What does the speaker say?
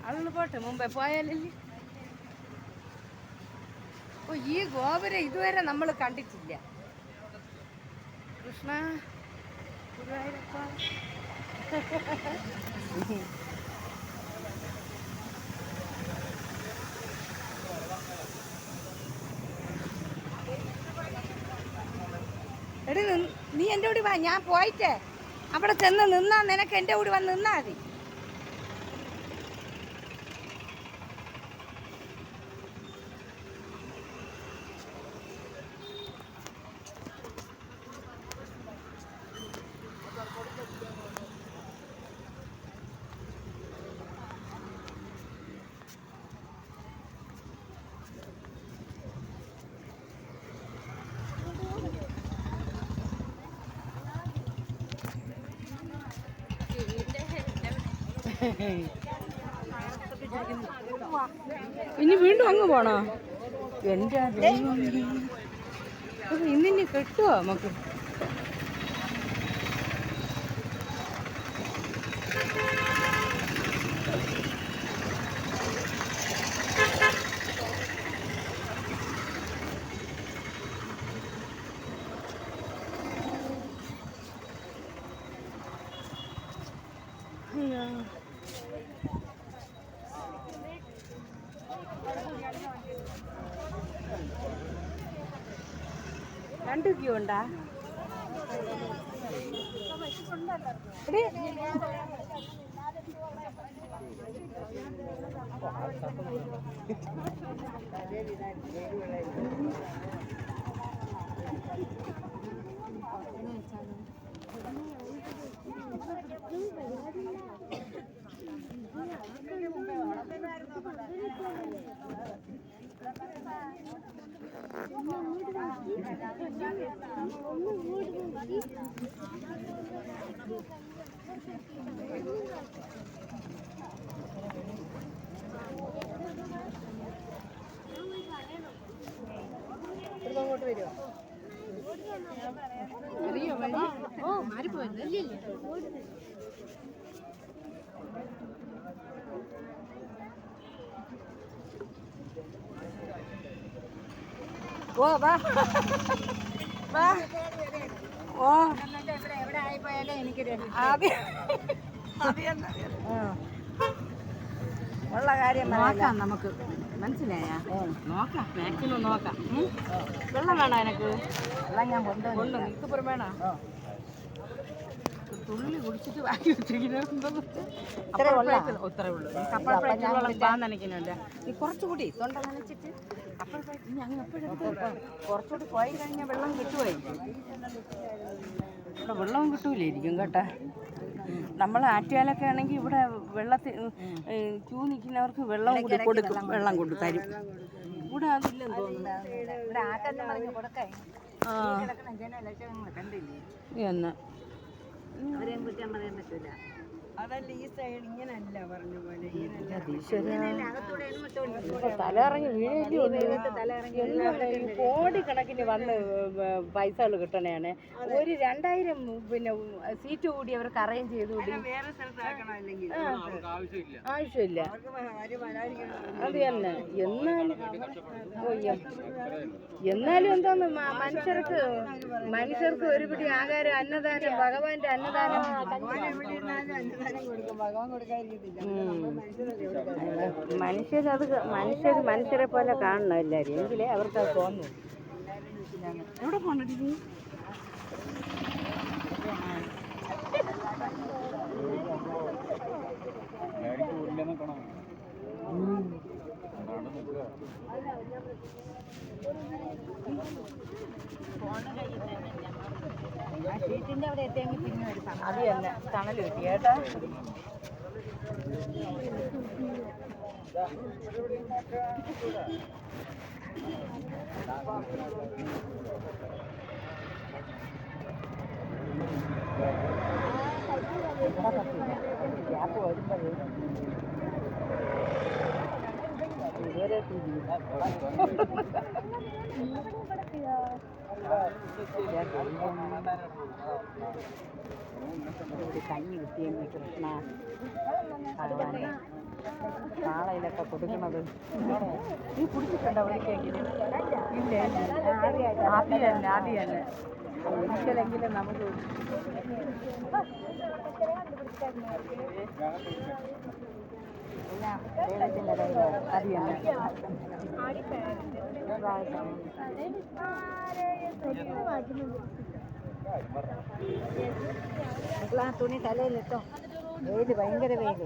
അതൊന്ന് പോട്ടെ, മുമ്പേ പോയാലല്ലേ. ഓ, ഈ ഗോപുരം ഇതുവരെ നമ്മൾ കണ്ടിട്ടില്ല. കൃഷ്ണ ഗുരുവായൂരപ്പ. എടി, നീ എൻ്റെ കൂടി വാ. ഞാൻ പോയിട്ടേ അവിടെ ചെന്ന് നിന്നാ നിനക്ക് എൻ്റെ കൂടി വന്ന് നിന്നാ മതി. ഇനി വീണ്ടും അങ്ങ് പോണോ? എൻ്റെ ഇന്നിനി കിട്ടുമോ നമുക്ക്? രണ്ട് ക്യൂ ഉണ്ടാ? അങ്ങോട്ട് വരുമോ? അറിയോ വഴി? ഓ, മാറിപ്പോയല്ലേ. ഓ, വാ വാ. ഓ, എവിടെ ആയിപ്പോയാലേ എനിക്ക് ഉള്ള കാര്യം നോക്കാം നമുക്ക്. മനസ്സിലായാ? നോക്കാം, മാക്സിമം നോക്കാം. വെള്ളം വേണോ എനിക്ക്? വെള്ളം ഞാൻ കൊണ്ടുവന്നു. നിൽക്കപ്പുറം വേണോ? തുള്ളി കുടിച്ചിട്ട് വാങ്ങി വെച്ചിരിക്കുന്നുണ്ട്. അത്രേ ഉള്ളൂ. നനയ്ക്കുന്നുണ്ട്. നീ കുറച്ചുകൂടി തൊണ്ട നനച്ചിട്ട് അപ്പോഴത്തേക്ക് ഇനി അങ്ങ് എപ്പോഴും കുറച്ചുകൂടി പോയി കഴിഞ്ഞാൽ വെള്ളം കിട്ടുമായിരിക്കും. ഇവിടെ വെള്ളവും കിട്ടൂലായിരിക്കും കേട്ടാ. നമ്മൾ ആറ്റുകാലൊക്കെ ആണെങ്കിൽ ഇവിടെ വെള്ളത്തിൽ ക്യൂ നിൽക്കുന്നവർക്ക് വെള്ളം കൂടി കൊടുക്കും. വെള്ളം കൊണ്ട് തരും. ഇവിടെ അതില്ലെന്ന് തോന്നുന്നു. എന്നാ അവരെയും കുറ്റം പറയാൻ പറ്റില്ല. അതല്ല, ഈ സൈഡ് ഇങ്ങനല്ല പറഞ്ഞ പോലെ. തലയിറങ്ങി വീഴേണ്ടി കോടിക്കണക്കിന് വന്ന് പൈസകൾ കിട്ടണയാണ്. ഒരു 2000 പിന്നെ സീറ്റ് കൂടി അവർക്ക് അറേഞ്ച് ചെയ്ത് കൂടി. ആവശ്യമില്ല. അത് തന്നെ. എന്നാലും എന്തോന്ന് മനുഷ്യർക്ക് ഒരുപിടി ആഹാരം, അന്നദാനം, ഭഗവാന്റെ അന്നദാനം. മനുഷ്യരെ പോലെ കാണണം എല്ലാവരും. എങ്കിലേ അവർക്ക് അത് തോന്നുന്നു. എവിടെ പോകണ്ടി? ഷീറ്റിന്റെ അവിടെ എത്തിയെങ്കിൽ പിന്നെ എടുക്കാം. അത് തന്നെ തണൽ കിട്ടി കേട്ടാ. ഗ്യാപ്പ് വരുമ്പോഴേ ഇതുവരെ ഒരു കഞ്ഞി കിട്ടിയെങ്കിൽ കൃഷ്ണ ഭഗവാനെ നാളെയിലൊക്കെ കൊടുക്കണത് നീ കുടിച്ചിട്ടുണ്ടോ ഒരിക്കലെങ്കിലും? ഇല്ല ആദ്യം തന്നെ ഒരിക്കലെങ്കിലും നമുക്ക് എല്ലാം ദൈവത്തിൻ്റെ കയ്യിലാണ്. അത് തന്നെ തുണി തലയിലിട്ടോ. വെയിൽ ഭയങ്കര വെയിൽ.